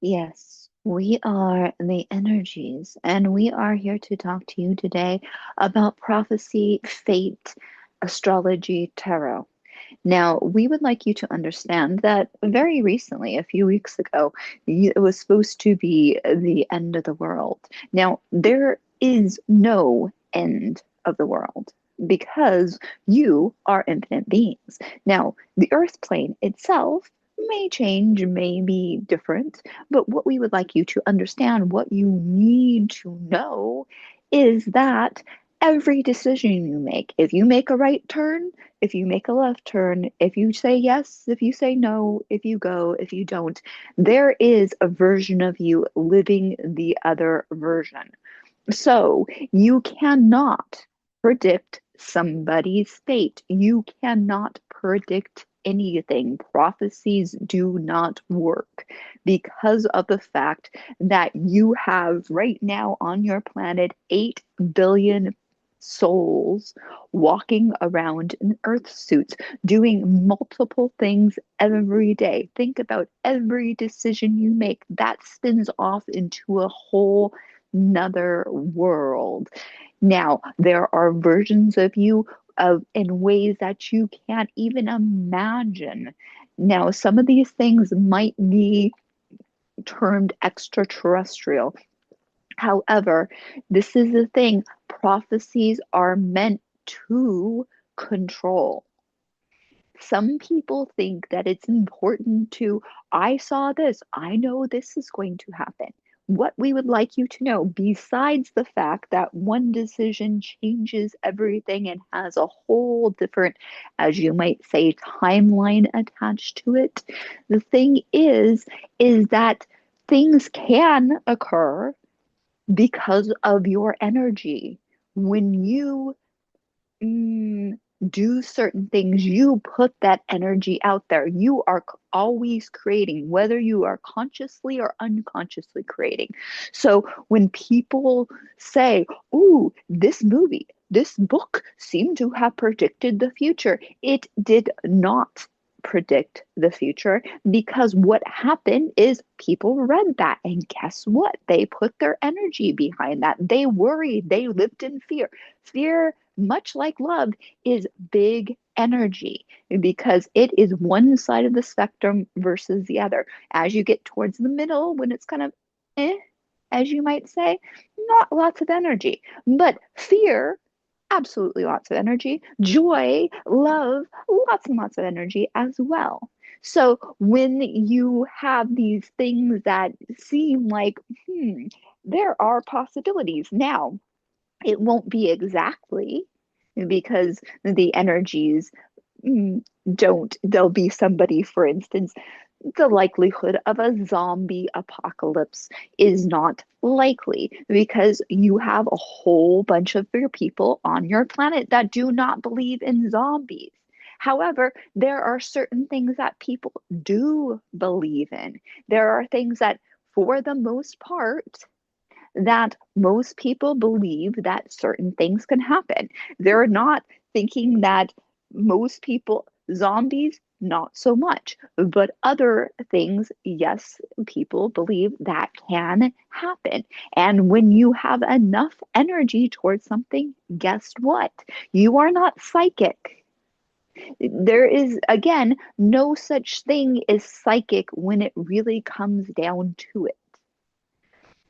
Yes, we are the energies, and we are here to talk to you today about prophecy, fate, astrology, tarot. Now, we would like you to understand that very recently, a few weeks ago, it was supposed to be the end of the world. Now, there is no end of the world because you are infinite beings. Now, the earth plane itself may change, may be different, but what we would like you to understand, what you need to know, is that every decision you make, if you make a right turn, if you make a left turn, if you say yes, if you say no, if you go, if you don't, there is a version of you living the other version. So you cannot predict somebody's fate. You cannot predict anything. Prophecies do not work because of the fact that you have right now on your planet 8 billion souls walking around in earth suits doing multiple things every day. Think about every decision you make that spins off into a whole another world. Now, there are versions of you of in ways that you can't even imagine. Now, some of these things might be termed extraterrestrial. However, this is the thing, prophecies are meant to control. Some people think that it's important to, I saw this, I know this is going to happen. What we would like you to know, besides the fact that one decision changes everything and has a whole different, as you might say, timeline attached to it, the thing is that things can occur because of your energy. When you mm, do certain things, you put that energy out there. You are always creating, whether you are consciously or unconsciously creating. So when people say, "Ooh, this movie, this book seemed to have predicted the future," it did not predict the future because what happened is people read that and guess what? They put their energy behind that. They worried, they lived in fear. Fear, much like love, is big energy because it is one side of the spectrum versus the other. As you get towards the middle, when it's kind of as you might say, not lots of energy. But fear, absolutely lots of energy. Joy, love, lots and lots of energy as well. So when you have these things that seem like, there are possibilities. Now, it won't be exactly because the energies mm, don't. There'll be somebody, for instance, the likelihood of a zombie apocalypse is not likely because you have a whole bunch of your people on your planet that do not believe in zombies. However, there are certain things that people do believe in. There are things that, for the most part, that most people believe that certain things can happen. They're not thinking that most people, zombies, not so much, but other things, yes, people believe that can happen. And when you have enough energy towards something, guess what? You are not psychic. There is, again, no such thing as psychic when it really comes down to it.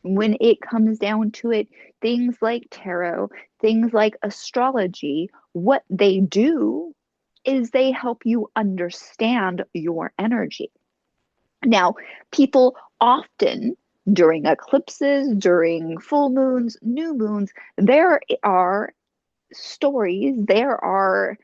When it comes down to it, things like tarot, things like astrology, what they do is they help you understand your energy. Now, people often during eclipses, during full moons, new moons, there are stories, there are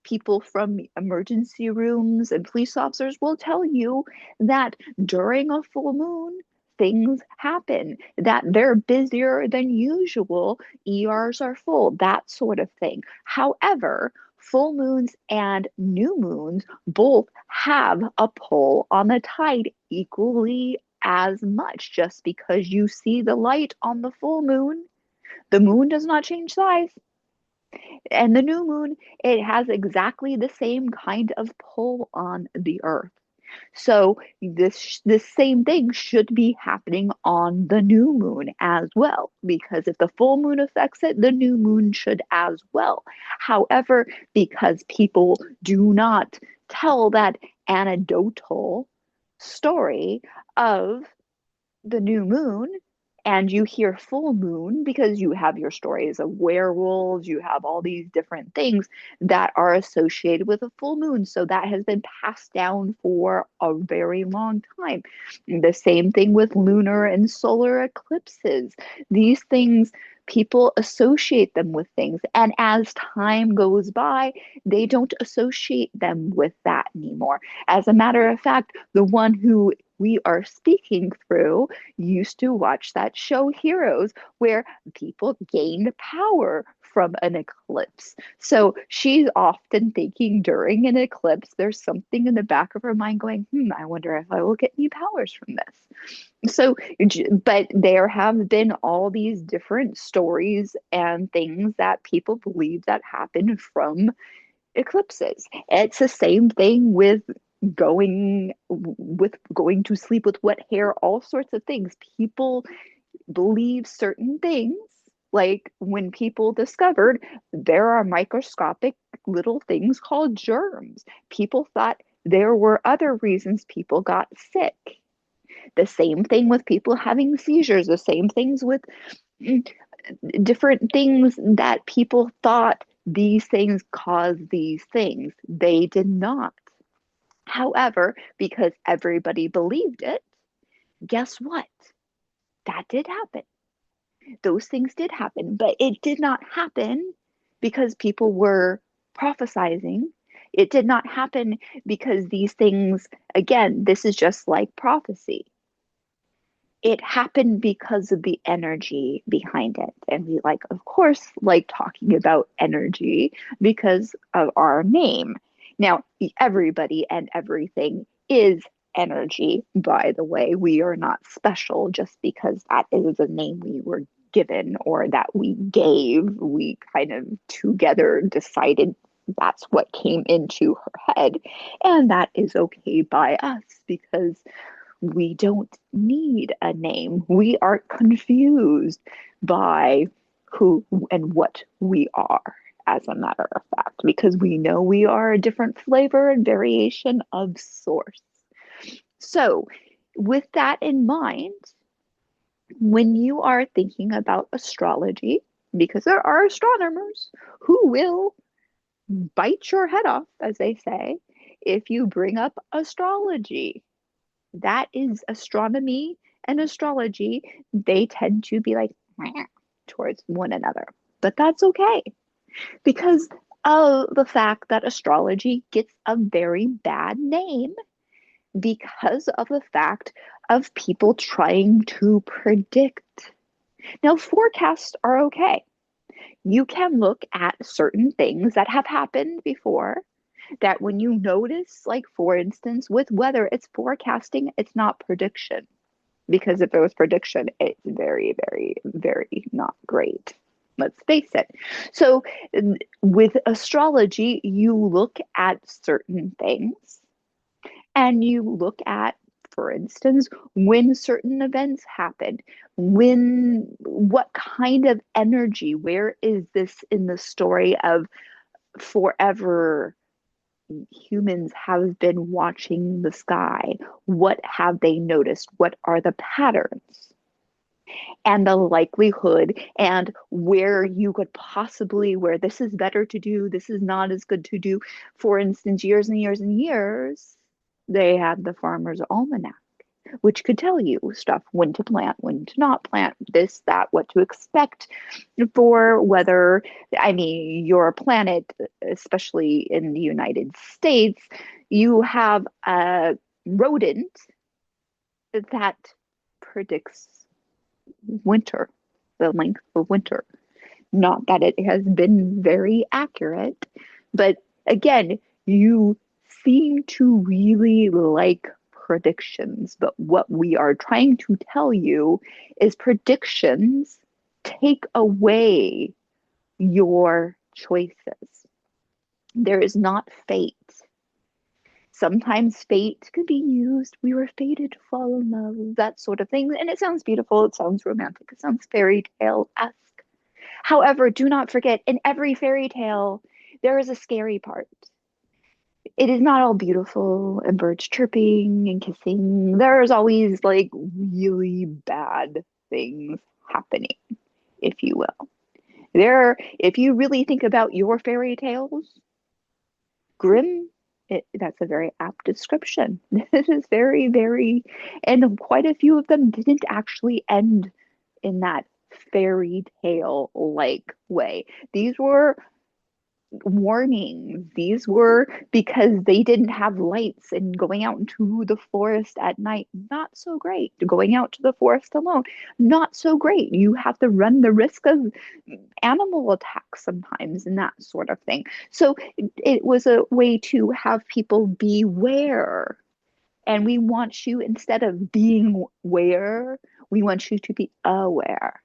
people from emergency rooms and police officers will tell you that during a full moon, things happen, that they're busier than usual, ERs are full, that sort of thing. However, full moons and new moons both have a pull on the tide equally as much. Just because you see the light on the full moon, the moon does not change size. And the new moon, it has exactly the same kind of pull on the earth. So this same thing should be happening on the new moon as well, because if the full moon affects it, the new moon should as well. However, because people do not tell that anecdotal story of the new moon, and you hear full moon because you have your stories of werewolves, you have all these different things that are associated with a full moon. So that has been passed down for a very long time. The same thing with lunar and solar eclipses. These things, people associate them with things. And as time goes by, they don't associate them with that anymore. As a matter of fact, the one who we are speaking through used to watch that show Heroes, where people gained power from an eclipse. So she's often thinking during an eclipse, there's something in the back of her mind going, I wonder if I will get any powers from this. So, but there have been all these different stories and things that people believe that happen from eclipses. It's the same thing with going to sleep with wet hair, all sorts of things. People believe certain things. Like when people discovered there are microscopic little things called germs, people thought there were other reasons people got sick. The same thing with people having seizures, the same things with mm, different things that people thought these things cause these things. They did not. However, because everybody believed it, guess what? That did happen. Those things did happen, but it did not happen because people were prophesizing. It did not happen because these things, again, this is just like prophecy. It happened because of the energy behind it. And we like, of course, like talking about energy because of our name. Now, everybody and everything is energy, by the way. We are not special just because that is a name we were given or that we gave. We kind of together decided that's what came into her head. And that is okay by us because we don't need a name. We are confused by who and what we are, as a matter of fact, because we know we are a different flavor and variation of source. So, with that in mind, when you are thinking about astrology, because there are astronomers who will bite your head off, as they say, if you bring up astrology, that is astronomy and astrology. They tend to be like towards one another. But that's okay because of the fact that astrology gets a very bad name because of the fact of people trying to predict. Now, forecasts are okay. You can look at certain things that have happened before that when you notice, like for instance, with weather, it's forecasting, it's not prediction. Because if it was prediction, it's very, very, very not great. Let's face it. So, with astrology, you look at certain things and you look at, for instance, when certain events happen, what kind of energy, where is this in the story of forever humans have been watching the sky? What have they noticed? What are the patterns? And the likelihood, and where you could possibly, where this is better to do, this is not as good to do. For instance, years and years and years, they had the Farmer's Almanac, which could tell you stuff, when to plant, when to not plant, this, that, what to expect for whether, I mean, your planet, especially in the United States, you have a rodent that predicts winter, the length of winter. Not that it has been very accurate, but again, you seem to really like predictions. But what we are trying to tell you is predictions take away your choices. There is not fate. Sometimes fate could be used. We were fated to fall in love, that sort of thing. And it sounds beautiful. It sounds romantic. It sounds fairy tale-esque. However, do not forget, in every fairy tale, there is a scary part. It is not all beautiful and birds chirping and kissing. There's always like really bad things happening, if you will. If you really think about your fairy tales, grim, that's a very apt description. This is very, very, and quite a few of them didn't actually end in that fairy tale like way. These were warnings. These were because they didn't have lights, and going out into the forest at night, not so great. Going out to the forest alone, not so great. You have to run the risk of animal attacks sometimes and that sort of thing. So it was a way to have people beware. And we want you, instead of being aware, we want you to be aware.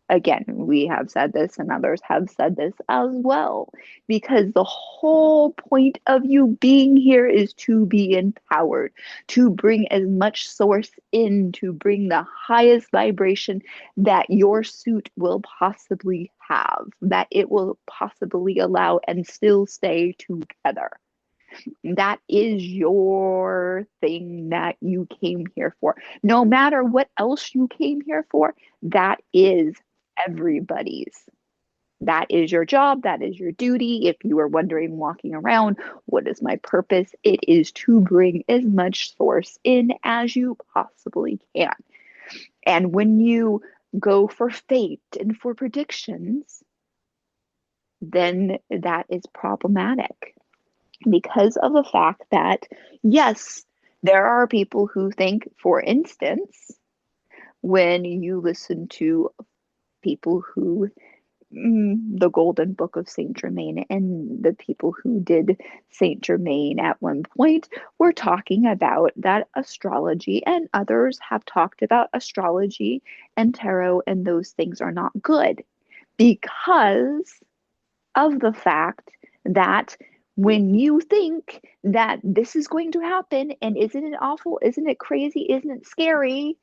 Again, we have said this and others have said this as well, because the whole point of you being here is to be empowered, to bring as much source in, to bring the highest vibration that your suit will possibly have, that it will possibly allow and still stay together. That is your thing that you came here for. No matter what else you came here for, that is everybody's. That is your job. That is your duty. If you are wondering, walking around, what is my purpose? It is to bring as much source in as you possibly can. And when you go for fate and for predictions, then that is problematic because of the fact that, yes, there are people who think, for instance, when you listen to people who the Golden Book of Saint Germain and the people who did Saint Germain at one point were talking about that astrology, and others have talked about astrology and tarot, and those things are not good because of the fact that when you think that this is going to happen, and isn't it awful, isn't it crazy, isn't it scary,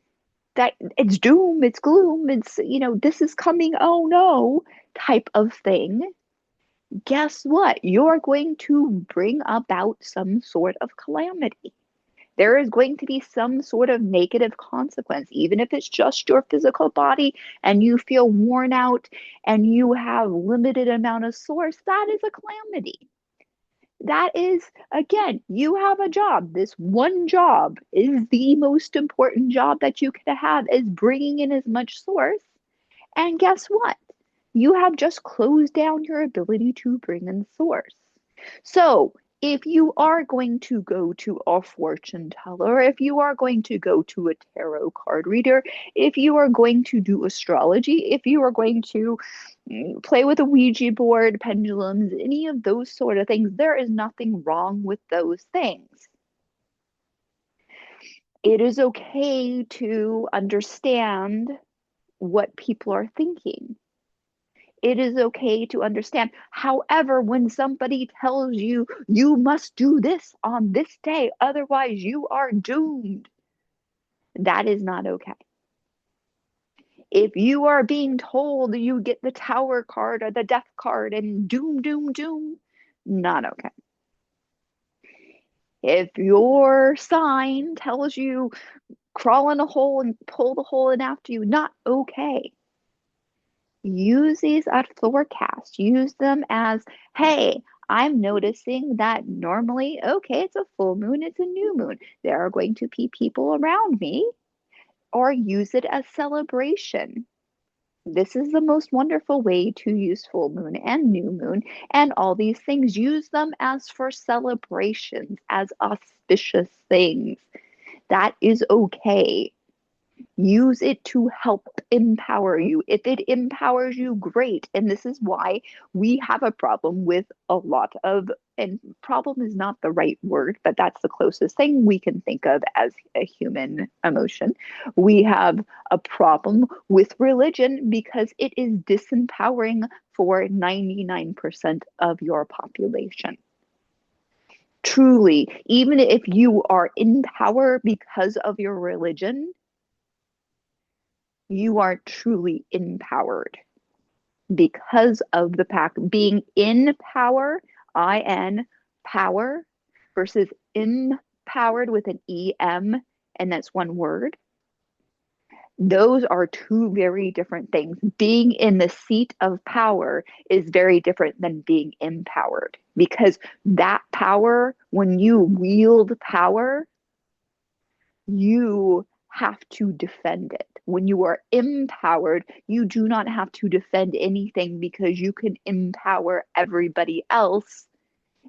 that it's doom, it's gloom, it's, this is coming, oh no, type of thing, guess what? You're going to bring about some sort of calamity. There is going to be some sort of negative consequence, even if it's just your physical body and you feel worn out and you have limited amount of source. That is a calamity. That is, again, you have a job. This one job is the most important job that you could have, is bringing in as much source. And guess what? You have just closed down your ability to bring in source. So if you are going to go to a fortune teller, if you are going to go to a tarot card reader, if you are going to do astrology, if you are going to play with a Ouija board, pendulums, any of those sort of things, there is nothing wrong with those things. It is okay to understand what people are thinking. It is okay to understand. However, when somebody tells you, you must do this on this day, otherwise you are doomed, that is not okay. If you are being told you get the Tower card or the Death card and doom, doom, doom, not okay. If your sign tells you crawl in a hole and pull the hole in after you, not okay. Use these as forecasts. Use them as, hey, I'm noticing that normally, okay, it's a full moon, it's a new moon. There are going to be people around me, or use it as celebration. This is the most wonderful way to use full moon and new moon and all these things. Use them as for celebrations, as auspicious things. That is okay. Use it to help empower you. If it empowers you, great. And this is why we have a problem with a lot of, and problem is not the right word, but that's the closest thing we can think of as a human emotion. We have a problem with religion because it is disempowering for 99% of your population. Truly, even if you are in power because of your religion, you are truly empowered because of the pack. Being in power, I-N, power, versus empowered with an E-M, and that's one word. Those are two very different things. Being in the seat of power is very different than being empowered, because that power, when you wield power, you have to defend it. When you are empowered, you do not have to defend anything because you can empower everybody else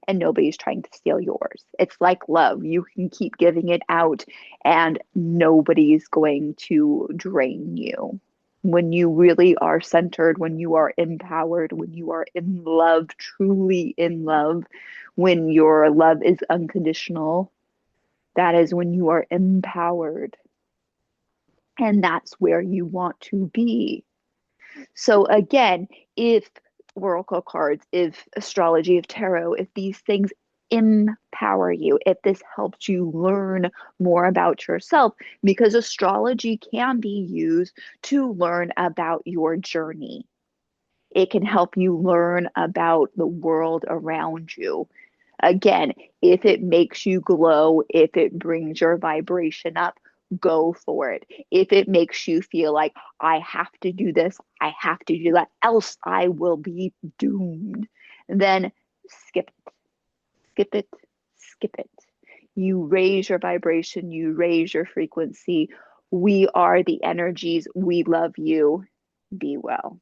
and nobody's trying to steal yours. It's like love. You can keep giving it out and nobody's going to drain you. When you really are centered, when you are empowered, when you are in love, truly in love, when your love is unconditional, that is when you are empowered. And that's where you want to be. So, again, if oracle cards, if astrology, if tarot, if these things empower you, if this helps you learn more about yourself, because astrology can be used to learn about your journey. It can help you learn about the world around you. Again, if it makes you glow, if it brings your vibration up, go for it. If it makes you feel like, I have to do this, I have to do that, else I will be doomed, then skip it, skip it, skip it. You raise your vibration, you raise your frequency. We are the energies. We love you. Be well.